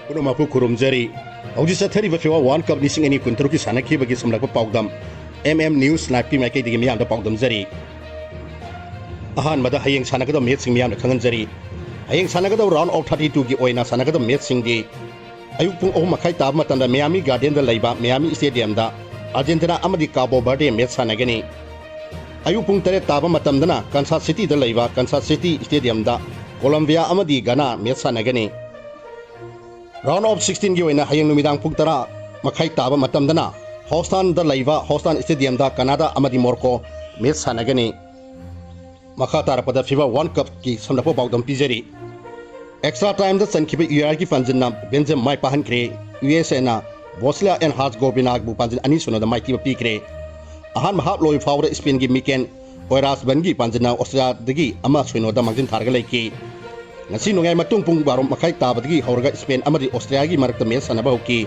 पुनमापु खुरुमजरी हौजी सथरी फिफा वर्ल्ड कप लिसिंग एनी कुंतरुकी सानखिबगी समलक पाउदम न्यूज लाइव की माइकई दिगी मियाम पाउदम जरी अहान मदा हयेंग सानगदम मैच सिंग मियाम खंगनजरी हयेंग सानगदम राउंड ऑफ 32 की ओइना सानगदम मैच सिंग दी अयुक पुंग ओह मखाई ताब मतंदा मियामी गार्डन दा लैबा मियामी स्टेडियम दा अर्जेंटीना अमदी काबो बर्डे मैच सानगनी अयुक पुंग तरे ताब मतंदना कंसास सिटी दा लैबा कंसास सिटी स्टेडियम दा कोलंबिया अमदी गाना मैच सानगनी राउंड ऑफ 16 की ओइना हयेंग नुमिदांग पुंग तरा मखाई ताब मतंदना हॉस्टन दा लैबा हॉस्टन स्टेडियम दा कनाडा अमदी मोरको मैच सानगनी मखा तारपदा फीफा वर्ल्ड कप की समलपो पाउदम पिजरी एक्स्ट्रा टाइम द सनखिबे यूआर की पंजन बेंजम माइ पाहनख्रे यूएसए ना बोस्लिया एंड हर्जगोविना बु पंजन अनि सुनो the Maity पीख्रे Ahaan Mahap Loy फावर Spain की मिकेन ओरास बनगी पंजना ऑस्ट्रेलिया दगी अमा सुनो द मंगजिन थारगा लेकी ngasi nungai matung pung barom makai tabadgi horga Spain amadi Austria gi marakta match sanaba hoki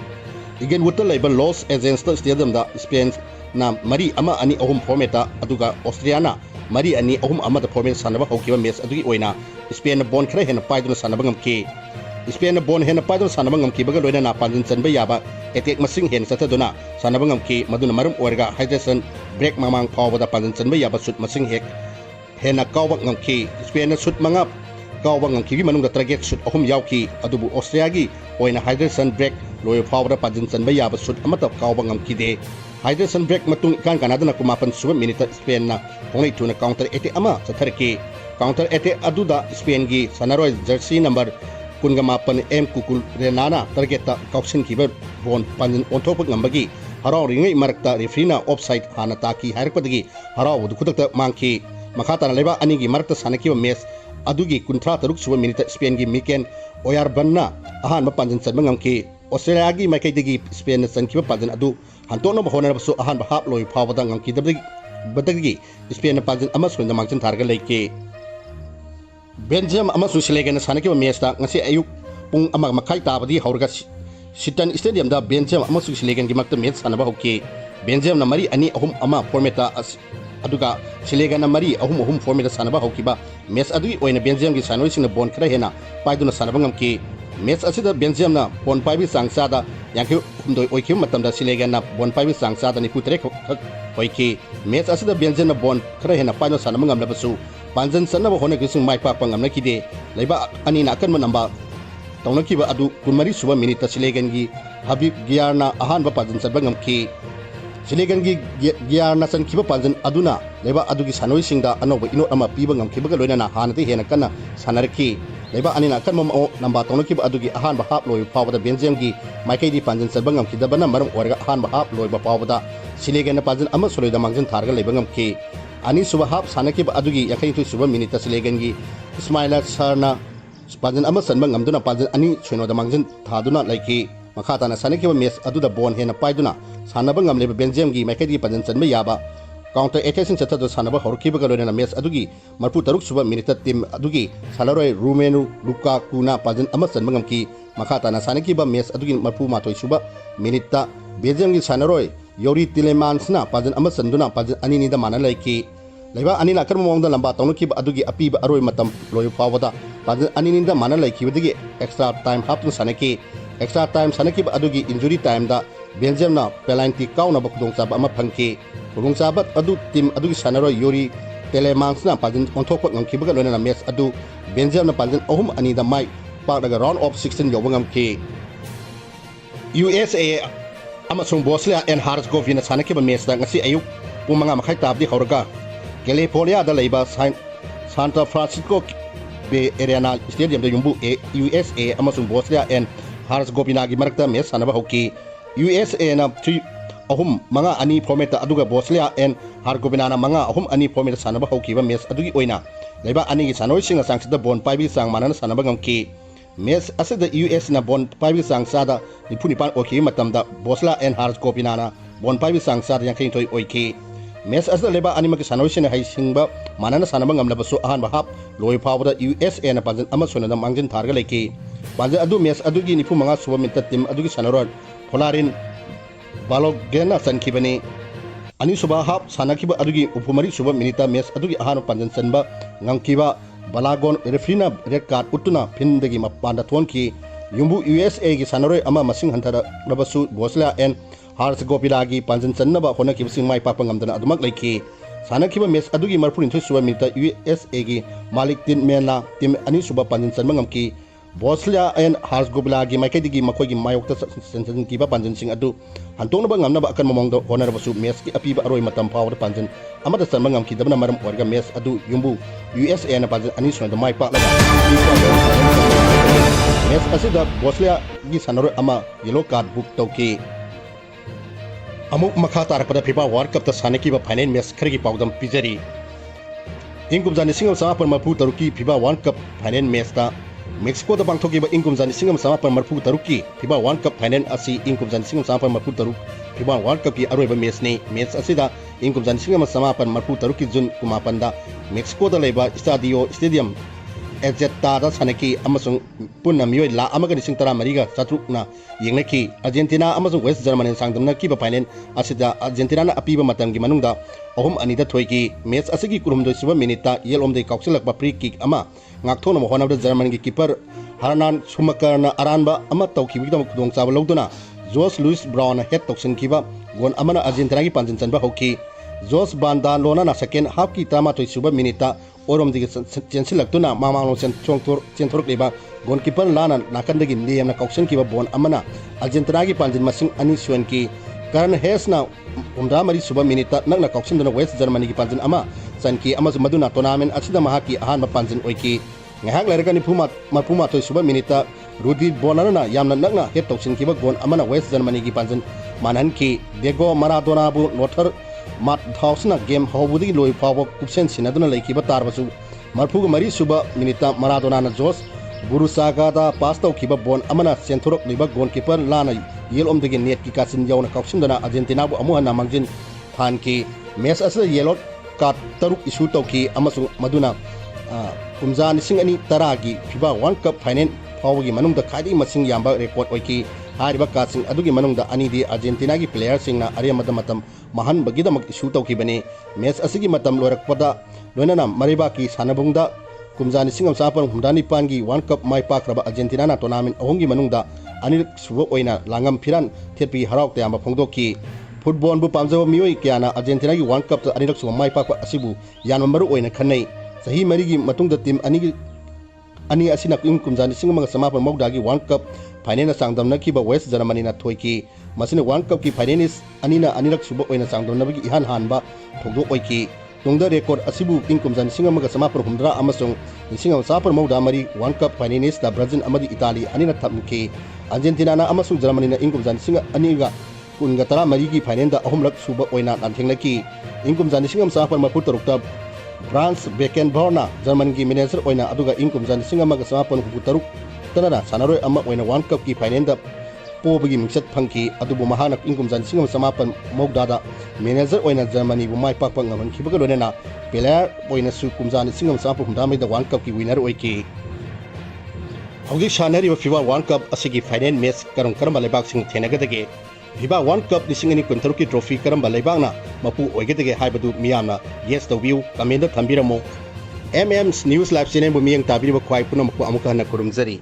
igen wutal laiba Los Angeles stadium da Spain na mari ama ani ahum formata aduga Austria na mari ani ahum ama da format sanaba hoki ba match adugi oina Spain na bon khara hena paiduna sanaba ngamki Spain na bon hena paiduna sanaba ngamki baga loina na panjin chanba yaba attack masing hen sataduna sanaba ngamki maduna marum orga hydration break mamang phawba da panjin chanba yaba shoot masing hek hena kawba ngamki Spain na shoot manga गाँव की मनुंग तरगेट suit अहम यावकी अदुबु Australia की ओइना hydration break लोय फावदा पाजिन चनब याब suit अमत गाँव ngमखिदे hydration break मतुंग Icahn कानादना कुमापन सुब minute Spain ना होंगै थुना counter attack अमा चथरकी counter attack अदुदा Spain की सनारोय जर्सी नंबर कुनगमापन एम कुकुल रेनाना तरगेट काउक्सिन की बोन पाजिन ओंथोप ngambagi हराव रिंगै मरकता रेफरीना ऑफसाइड हाना ताकी हायरपदगी हराव दुखुदक मांगखी मखाताना लेबा अनि की मरकता सानकी मैच अदुगी कुंथ्रा तरुक सुब मिनिट स्पेन की मिकेन ओयारबन्ना अहान पांजन चनब ngमखी ऑस्ट्रेलिया की माइकैदगी स्पेन चनखिब पांजन अदु हंतोन होनरबसु अहान हाफ लोय फावदा ngमखिदबदगी बदगी स्पेन पांजन अमा सुंद मांगजन थारगा लेके बेल्जियम अमा सुसिलेगन सानखिब मैचता ngasi अयुक पुंग अमा मखाई ताबदी हौरगा सिटन स्टेडियम दा बेल्जियम अमा सुसिलेगन की मक्ता मैच सानबा होके बेल्जियम ना मरी अनि अहुम अमा फॉर्मेटा अदुगा सिलेगन मरी अहुम अहुम फॉर्मेट सानबा होकिबा मैच अदुगी ओइना बेल्जियम की सानोइसिंग बोन खरा हेना पाइदुना सानबा ngमकी मैच असिदा बेल्जियम ना बोन पाइबी सांगसादा यांखि हुमदोय ओइखि मतमदा सिलेगन ना बोन पाइबी सांगसादा नि कुतरे होइखि मैच असिदा बेल्जियम ना बोन खरा हेना पाइदुना सानबा ngमलबसु पांजन सनबा होना किसिंग माइ पाक ngमनखिदे लैबा अनि ना अकन नंबा तौनखिबा अदु कुमरी सुबा मिनिट सिलेगन की हबीब गियारना अहान बा पांजन सनबा ngमकी सिलेगन की गियार नसन खिबा पांजन अदुना लेबा अदुगी सानोइसिंगदा अनोबा इनोट अमा पीबा ngमखिबगा लोइना हानते हेना कन्ना सानरखी लेबा अनिना कन्म नंबा तौनखिबा अदुगी अहानबा हाफ लोय फावदा बेल्जियम की माइकैदी पांजन सनबा ngमखिदबना मरम ओरगा अहानबा हाफ लोयबा फावदा सिलेगन पांजन अमा सोलोइदा मांगजन थारगा लेबा ngमखी अनि सुबा हाफ सानखिबा अदुगी याखैथु सुबा मिनिट सिलेगन की इस्माइल सरना पांजन अमा सनबा ngमदुना पांजन अनि सोइनोदा मांगजन थादुना लाइकी मखाताना सानखिबा मैच अदुदा बोन हेना पाइदुना सानबा ngमलेबा बेल्जियम की माइकैदी पांजन चनबा याबा काउंटर अटैकिंग चतद सानबा हरखिबगा लोइना मैच अदुगी मरपु तरुक सुबा मिनिट टीम अदुगी सालरोय रुमेनु लुकाकुना पांजन अमा चनबा ngमकी मखाताना सानखिबा मैच अदुगी मरपु माथोय सुबा मिनिट बेल्जियम की सानरोय योरी टिलेमान्सना पांजन अमा चंदुना पांजन अनिनिदा माना लाइकी लेबा अनिना अकरम मोंगदा लंबा तौनखिबा अदुगी अपीबा अरोय मतम लोय फावदा पांजन अनिनिदा माना लाइखिबदगी एक्स्ट्रा टाइम हाफतु सानकी एक्स्ट्रा टाइम सानखिबा अदुगी इंजुरी टाइम दा बेल्जियम ना पेनाल्टी काउनबा खुदोंचाबा अमा फंखी खुदोंचाबा अदु टीम अदुगी सानरोय योरी टेलेमान्सना पांजन ओंथोकपा ngमखिबगा लोइना मैच अदु बेल्जियम ना पांजन अहुम अनिदा माइ पाकदागा राउंड ऑफ 16 यौबा ngमखी यूएसए अमसुंग बोस्लिया एंड हर्जगोविना सानखिबा मैच दा ngasi अयुक पुंग मंगा मखाई ताबदी हौरगा कैलिफोर्निया दा लैबा Santa Francisco Bay Ariana stadium दा युंबु यूएसए अमसुंग बोस्लिया एंड हर्जगोविना की मरकता मैच सानबा होकी यूएसए ना 3 अहुम मंगा अनि फॉर्मेट अदुगा बोस्लिया एंड हर्जगोविना ना मंगा अहुम अनि फॉर्मेट सानबा होकीबा मैच अदुगी ओइना लैबा अनि की सानोइसिंग सांगसदा बोन पाइबी सांग मानना सानबा ngमकी मैच असिदा यूएस ना बोन पाइबी सांगसादा निपुनिपान ओकी मतमदा बोस्लिया एंड हर्जगोविना ना बोन पाइबी सांगसादा यांखैथोय ओइकी मैच असिदा लेबा अनिमकी सानोइसिंग हाइसिंगबा मानना सानबा ngमलबसु अहानबा हाफ लोय फावदा यूएसए ना पांजन अमा सोनदा मांगजन थारगा लेकी पांजन अदु मैच अदुगी निफु मंगा सुबा मिनिट टीम अदुगी सानरोड फोलारिन बालोगेना सनखिबनी अनि सुबा हाफ सानखिबा अदुगी उफुमरी सुबा minute match अदुगी Ahaan पांजन चनबा ngमखिबा बलागोन रेफरीना red card उतुना फिनदगी मपांदा थोनखी ꯌꯨꯝꯕꯨ USA ꯒꯤ ꯁꯥꯟꯅꯔꯣꯏ ꯑꯃ ꯃꯁꯤꯡ ꯍꯟꯊꯔꯕꯁꯨ ꯕꯣꯁꯂꯤꯌꯥ ꯑꯦꯟ ꯍꯥꯔꯖꯒꯣꯚꯤꯂꯥꯒꯤ ꯄꯥꯟꯖꯤꯟ ꯆꯟꯅꯕ ꯍꯣꯠꯅꯈꯤꯕꯁꯤꯡ ꯃꯥꯏ ꯄꯥꯛꯄ ꯉꯝꯗꯅ ꯑꯗꯨꯃꯛ ꯂꯩꯈꯤ ꯁꯥꯟꯅꯈꯤꯕ ꯃꯦꯆ ꯑꯗꯨꯒꯤ 42 ꯁꯨꯕ ꯃꯤꯅꯤꯠꯇ USA ꯒꯤ ꯃꯥꯂꯤꯛ ꯇꯤꯟꯃꯦꯟꯅ ꯇꯤꯝ ꯑꯅꯤꯁꯨꯕ ꯄꯥꯟꯖꯤꯟ ꯆꯟꯕ ꯉꯝꯈꯤ ꯕꯣꯁꯂꯤꯌꯥ ꯑꯦꯟ ꯍꯥꯔꯖꯒꯣꯚꯤꯂꯥꯒꯤ ꯃꯥꯏꯀꯩꯗꯒꯤ ꯃꯈꯣꯏꯒꯤ ꯃꯥꯌꯣꯛꯇ ꯆꯟꯁꯤꯟꯈꯤꯕ ꯄꯥꯟꯖꯤꯟꯁꯤꯡ ꯑꯗꯨ ꯍꯟꯗꯣꯛꯅꯕ ꯉꯝꯅꯕ ꯑꯀꯟꯕ ꯃꯑꯣꯡꯗ ꯍꯣꯠꯅꯔꯕꯁꯨ ꯃꯦꯆꯀꯤ ꯑꯄꯤꯕ ꯑꯔꯣꯏ ꯃꯇꯝ ꯐꯥꯎꯕꯗ ꯄꯥꯟꯖꯤꯟ ꯑꯃꯠꯇ ꯆꯟꯕ ꯉꯝꯈꯤꯗꯕꯅ ꯃꯔꯝ ꯑꯣꯏꯔꯒ ꯃꯦꯆ ꯑꯗꯨ ꯌꯨꯝꯕꯨ USAꯅ ꯄꯥꯟꯖꯤꯟ 2-0ꯗ ꯃꯥꯏ ꯄꯥꯛꯂꯒ ꯃꯦꯆ ꯑꯁꯤꯗ ꯕꯣꯁꯂꯤꯌꯥꯒꯤ ꯁꯥꯟꯅꯔꯣꯏ ꯑꯃ ꯌꯦꯂꯣ ꯀꯥꯔꯗ ꯕꯨꯛ ꯇꯧꯈꯤ ꯑꯃꯨꯛ ꯃꯈꯥ ꯇꯥꯔꯛꯄꯗ ꯐꯤꯐꯥ ꯋꯥꯔꯜ ꯀꯞꯇ ꯁꯥꯟꯅꯈꯤꯕ ꯐꯥꯏꯅꯦꯜ ꯃꯦꯆ ꯈꯔꯒꯤ ꯄꯥꯎꯗꯝ ꯄꯤꯖꯔꯤ ꯏꯪ ꯀꯨꯝꯖꯥ 1936ꯀꯤ ꯐꯤꯐꯥ ꯋꯥꯔꯜ ꯀꯞ ꯐꯥꯏꯅꯦꯜ ꯃꯦꯆꯇ ꯃꯦꯛꯁꯤꯀꯣꯗ ꯄꯥꯡꯊꯣꯛꯈꯤꯕ ꯏꯪ ꯀꯨꯝꯖꯥ 1936ꯀꯤ ꯐꯤꯐꯥ ꯋꯥꯔꯜ ꯀꯞ ꯐꯥꯏꯅꯦꯜ ꯑꯁꯤ ꯏꯪ ꯀꯨꯝꯖꯥ 1936 ꯐꯤꯐꯥ ꯋꯥꯔꯜ ꯀꯞꯀꯤ ꯑꯔꯣꯏꯕ ꯃꯦꯆꯅꯤ ꯃꯦꯆ ꯑꯁꯤꯗ ꯏꯪ ꯀꯨꯝꯖꯥ 1936ꯀꯤ ꯖꯨꯟ 19ꯗ ꯃꯦꯛꯁꯤꯀꯣꯗ ꯂꯩꯕ ꯁ꯭ꯇꯦꯗꯤꯌꯝ ꯑꯦꯖꯦꯠꯇꯥꯗ ꯁꯥꯟꯅꯈꯤ ꯑꯃꯁꯨꯡ ꯄꯨꯟꯅ ꯃꯤꯑꯣꯏ 1,13,400ꯅ ꯌꯦꯡꯅꯈꯤ ꯑꯔꯖꯦꯟꯇꯤꯅꯥ ꯑꯃꯁꯨꯡ ꯋꯦꯁ ꯖꯔꯃꯅꯤꯅ ꯁꯥꯡꯗꯝꯅꯈꯤꯕ ꯐꯥꯏꯅꯦꯜ ꯑꯁꯤꯗ ꯑꯔꯖꯦꯟꯇꯤꯅꯥꯅ ꯑꯄꯤꯕ ꯃꯇꯝꯒꯤ ꯃꯅꯨꯡꯗ 3-2ꯗ ꯊꯣꯏꯈꯤ ꯃꯦꯆ ꯑꯁꯤꯒꯤ 12 ꯁꯨꯕ ꯃꯤꯅꯤꯠꯇ ꯌꯦꯠꯂꯣꯝꯗꯒꯤ ꯀꯥꯎꯁꯤꯜꯂꯛꯄ ꯐ꯭ꯔꯤ ꯀꯤꯛ ꯑꯃ ꯉꯥꯛꯊꯣꯛꯅꯕ ꯍꯣꯠꯅꯕꯗ ꯖꯔꯃꯅꯤꯒꯤ ꯀꯤꯄꯔ ꯍꯔꯅꯥꯟ ꯁꯨꯃꯀꯔꯅ ꯑꯔꯥꯟꯕ ꯑꯃ ꯇꯧꯈꯤꯕꯒꯤꯗꯃꯛ ꯈꯨꯗꯣꯡꯆꯥꯕ ꯂꯧꯗꯨꯅ ꯖꯣꯁ ꯂꯨꯏꯁ ꯕ꯭ꯔꯥꯎꯟꯅ ꯍꯦꯠ ꯇꯧꯁꯤꯟꯈꯤꯕ ꯒꯣꯜ ꯑꯃꯅ ꯑꯔꯖꯦꯟꯇꯤꯅꯥꯒꯤ ꯄꯥꯟꯖꯤꯟ ꯆꯟꯕ ꯍꯧꯈꯤ ꯖꯣꯁ ꯕꯥꯟꯗꯥ ꯂꯣꯅꯥꯅ ꯁꯦꯀꯦꯟ ꯍꯥꯐꯀꯤ 13 ꯁꯨꯕ ꯃꯤꯅꯤꯠꯇ ꯑꯣꯏꯔꯣꯝꯗꯒꯤ ꯆꯦꯟꯁꯤꯜꯂꯛꯇꯨꯅ ꯃꯃꯥꯡꯂꯣꯝ ꯆꯦꯟꯊꯣꯔꯛꯂꯤꯕ ꯒꯣꯜꯀꯤꯄꯔ ꯂꯥꯅ ꯅꯥꯀꯟꯗꯒꯤ ꯅꯦꯝꯅ ꯀꯥꯎꯁꯤꯟꯈꯤꯕ ꯕꯣꯜ ꯑꯃꯅ ꯑꯔꯖꯦꯟꯇꯤꯅꯥꯒꯤ ꯄꯥꯟꯖꯤꯟ ꯃꯁꯤꯡ 2 ꯁꯣꯟꯈꯤ ꯀꯔꯟ ꯍꯦꯁꯅ 64 ꯁꯨꯕ ꯃꯤꯅꯤꯠꯇ ꯅꯛꯅ ꯀꯥꯎꯁꯤꯟꯗꯨꯅ ꯋꯦꯁ ꯖꯔꯃꯅꯤꯒꯤ ꯄꯥꯟꯖꯤꯟ ꯑꯃ ꯆꯟꯈꯤ ꯑꯃꯁꯨꯡ ꯃꯗꯨꯅ ꯇꯣꯔꯅꯥꯃꯦꯟ ꯑꯁꯤꯗ ꯃꯍꯥꯛꯀꯤ ꯑꯍꯥꯟꯕ ꯄꯥꯟꯖꯤꯟ ꯑꯣꯏꯈꯤ ꯉꯥꯏꯍꯥꯛ ꯂꯩꯔꯒ 31 ꯁꯨꯕ ꯃꯤꯅꯤꯠꯇ ꯔꯨꯗꯤ ꯕꯣꯂꯔꯅ ꯌꯥꯝꯅ ꯅꯛꯅ ꯍꯦꯠ ꯇꯧꯁꯤꯟꯈꯤꯕ ꯒꯣꯜ ꯑꯃꯅ ꯋꯦꯁ ꯖꯔꯃꯅꯤꯒꯤ ꯄꯥꯟꯖꯤꯟ ꯃꯥꯟꯍꯟꯈꯤ ꯗꯦꯒꯣ ꯃꯥꯔꯥꯗꯣꯅꯥꯕꯨ ꯂꯣꯊꯔ ꯃꯥꯠꯍꯥꯎꯁꯅ ꯒꯦꯝ ꯍꯧꯕꯗꯒꯤ ꯂꯣꯏꯕ ꯐꯥꯎꯕ ꯀꯨꯞꯁꯦꯟ ꯁꯤꯟꯅꯗꯨꯅ ꯂꯩꯈꯤꯕ ꯇꯥꯔꯕꯁꯨ 34 ꯁꯨꯕ ꯃꯤꯅꯤꯠꯇ ꯃꯥꯔꯥꯗꯣꯅꯥꯅ ꯖꯣꯁ ꯕꯨꯔꯨꯆꯥꯒꯥꯗ ꯄꯥꯁ ꯇꯧꯈꯤꯕ ꯕꯣꯜ ꯑꯃꯅ ꯆꯦꯟꯊꯣꯔꯛꯂꯤꯕ ꯒꯣꯜꯀꯤꯄꯔ ꯂꯥꯅ ꯌꯦꯠꯂꯣꯝꯗꯒꯤ ꯅꯦꯠꯀꯤ ꯀꯥꯆꯤꯟ ꯌꯧꯅ ꯀꯥꯎꯁꯤꯟꯗꯨꯅ ꯑꯔꯖꯦꯟꯇꯤꯅꯥꯕꯨ ꯑꯃꯨꯛ ꯍꯟꯅ ꯃꯥꯡꯖꯤꯟ ꯊꯥꯟꯈꯤ ꯃꯦꯆ ꯑꯁꯤꯗ ꯌꯦꯂꯣ ꯀꯥꯔꯗ 6 ꯏꯁꯨ ꯇꯧꯈꯤ ꯑꯃꯁꯨꯡ ꯃꯗꯨꯅ ꯀꯨꯝꯖꯥ 2010ꯒꯤ ꯐꯤꯐꯥ ꯋꯥꯔꯜ ꯀꯞ ꯐꯥꯏꯅꯦꯜ ꯐꯥꯎꯕꯒꯤ ꯃꯅꯨꯡꯗ ꯈ꯭ꯋꯥꯏꯗꯒꯤ ꯃꯁꯤꯡ ꯌꯥꯝꯕ ꯔꯦꯀꯣꯔꯗ ꯑꯣꯏꯈꯤ ꯍꯥꯏꯔꯤꯕ ꯀꯥꯔꯗꯁꯤꯡ ꯑꯗꯨꯒꯤ ꯃꯅꯨꯡꯗ ꯑꯅꯤꯗꯤ ꯑꯔꯖꯦꯟꯇꯤꯅꯥꯒꯤ ꯄ꯭ꯂꯦꯌꯔꯁꯤꯡꯅ ꯑꯔꯦꯝꯕꯗ ꯃꯇꯝ ꯃꯥꯡꯍꯟꯕꯒꯤꯗꯃꯛ ꯏꯁꯨ ꯇꯧꯈꯤꯕꯅꯤ ꯃꯦꯆ ꯑꯁꯤꯒꯤ ꯃꯇꯝ ꯂꯣꯏꯔꯛꯄꯗ ꯂꯣꯏꯅꯅ ꯃꯔꯩꯕꯥꯛꯀꯤ ꯁꯥꯟꯅꯕꯨꯡꯗ ꯀꯨꯝꯖꯥ 1969ꯒꯤ ꯋꯥꯔꯜ ꯀꯞ ꯃꯥꯏ ꯄꯥꯛꯈ꯭ꯔꯕ ꯑꯔꯖꯦꯟꯇꯤꯅꯥꯅ ꯇꯣꯔꯅꯥꯃꯦꯟ 3ꯒꯤ ꯃꯅꯨꯡꯗ ꯑꯅꯤꯔꯛ ꯁꯨꯕ ꯑꯣꯏꯅ ꯂꯥꯡꯉꯝ ꯐꯤꯔꯥꯟ ꯊꯦꯠꯄꯒꯤ ꯍꯔꯥꯎ ꯇꯌꯥꯝꯕ ꯐꯣꯡꯗꯣꯛꯈꯤ ꯐꯨꯠꯕꯣꯜꯕꯨ ꯄꯥꯝꯖꯕ ꯃꯤꯑꯣꯏ ꯀꯌꯥꯅ ꯑꯔꯖꯦꯟꯇꯤꯅꯥꯒꯤ ꯋꯥꯔꯜ ꯀꯞꯇ ꯑꯅꯤꯔꯛ ꯁꯨꯕ ꯃꯥꯏ ꯄꯥꯛꯄ ꯑꯁꯤꯕꯨ ꯌꯥꯝꯅ ꯃꯔꯨ ꯑꯣꯏꯅ ꯈꯟꯅꯩ ꯆꯍꯤ 4ꯒꯤ ꯃꯇꯨꯡꯗ ꯇꯤꯝ ꯑꯅꯤ ꯑꯁꯤꯅ ꯀꯨꯝꯖꯥ 1990ꯒꯤ ꯋꯥꯔꯜ ꯀꯞ ꯐꯥꯏꯅꯦꯜꯗ ꯆꯥꯡꯗꯝꯅꯈꯤꯕ ꯋꯦꯁ ꯖꯔꯃꯅꯤꯅ ꯊꯣꯏꯈꯤ ꯃꯁꯤꯅ ꯋꯥꯔꯜ ꯀꯞꯀꯤ ꯐꯥꯏꯅꯦꯂꯤꯁ ꯑꯅꯤꯅ ꯑꯅꯤꯔꯛ ꯁꯨꯕ ꯑꯣꯏꯅ ꯆꯥꯡꯗꯝꯅꯕꯒꯤ ꯏꯍꯥꯟ ꯍꯥꯟꯕ ꯊꯧꯗꯣꯛ ꯑꯣꯏꯈꯤ ꯇꯨꯡꯗ ꯔꯦꯀꯣꯔꯗ ꯑꯁꯤꯕꯨ ꯀꯨꯝꯖꯥ 1970 ꯑꯃꯁꯨꯡ 1993 ꯋꯥꯔꯜ ꯀꯞ ꯐꯥꯏꯅꯦꯂꯤꯁꯇ ꯕ꯭ꯔꯥꯖꯤꯜ ꯑꯃꯗꯤ ꯏꯇꯥꯂꯤ ꯑꯅꯤꯅ ꯊꯝꯈꯤ ꯑꯔꯖꯦꯟꯇꯤꯅꯥꯅ ꯑꯃꯁꯨꯡ ꯖꯔꯃꯅꯤꯅ ꯀꯨꯝꯖꯥ 2013ꯒꯤ ꯐꯥꯏꯅꯦꯜꯗ ꯑꯍꯨꯝꯂꯛ ꯁꯨꯕ ꯑꯣꯏꯅ ꯂꯥꯟꯊꯦꯡꯅꯈꯤ ꯀꯨꯝꯖꯥ 1936ꯇ ꯐ꯭ꯔꯥꯟꯁ ꯕꯦꯀꯦꯟꯕꯥꯎꯔꯅ ꯖꯔꯃꯟꯒꯤ ꯃꯦꯅꯦꯖꯔ ꯑꯣꯏꯅ ꯑꯗꯨꯒ ꯀꯨꯝꯖꯥ 1963ꯇꯅ ꯁꯥꯟꯅꯔꯣꯏ ꯑꯃ ꯑꯣꯏꯅ ꯋꯥꯔꯜ ꯀꯞꯀꯤ ꯐꯥꯏꯅꯦꯜꯗ ꯄꯣꯕꯒꯤ ꯃꯤꯡꯆꯠ ꯐꯪꯈꯤ ꯑꯗꯨꯕꯨ ꯃꯍꯥꯛꯅ ꯀꯨꯝꯖꯥ 1990ꯗ ꯃꯦꯅꯦꯖꯔ ꯑꯣꯏꯅ ꯖꯔꯃꯅꯤꯕꯨ ꯃꯥꯏ ꯄꯥꯛꯄ ꯉꯝꯍꯟꯈꯤꯕꯒ ꯂꯣꯏꯅꯅ ꯄ꯭ꯂꯦꯌꯔ ꯑꯣꯏꯅꯁꯨ ꯀꯨꯝꯖꯥ 1969ꯗ ꯋꯥꯔꯜ ꯀꯞꯀꯤ ꯋꯤꯅꯔ ꯑꯣꯏꯈꯤ ꯍꯧꯖꯤꯛ ꯁꯥꯟꯅꯔꯤꯕ ꯐꯤꯐꯥ ꯋꯥꯔꯜ ꯀꯞ ꯑꯁꯤꯒꯤ ꯐꯥꯏꯅꯦꯜ ꯃꯦꯆ ꯀꯔꯝꯕ ꯂꯩꯕꯥꯛꯁꯤꯡ ꯊꯦꯡꯅꯒꯗꯒꯦ ꯐꯤꯐꯥ ꯋꯥꯔꯜ ꯀꯞ 2026ꯀꯤ ꯇ꯭ꯔꯣꯐꯤ ꯀꯔꯝꯕ ꯂꯩꯕꯥꯛꯅ ꯃꯄꯨ ꯑꯣꯏꯒꯗꯒꯦ ꯍꯥꯏꯕꯗꯨ ꯃꯤꯌꯥꯝꯅ ꯒꯦꯁ ꯇꯧꯕꯤꯌꯨ ꯀꯃꯦꯟꯇ ꯊꯝꯕꯤꯔꯝꯃꯨ ꯅ꯭ꯌꯨꯁ ꯂꯥꯏꯚ ꯆꯦꯅꯦꯜꯕꯨ ꯃꯤꯠꯌꯦꯡ ꯇꯥꯕꯤꯔꯤꯕ ꯈ꯭ꯋꯥꯏ ꯄꯨꯝꯅꯃꯛꯄꯨ ꯑꯃꯨꯛ ꯍꯟꯅ ꯈꯨꯔꯨꯝꯖꯔꯤ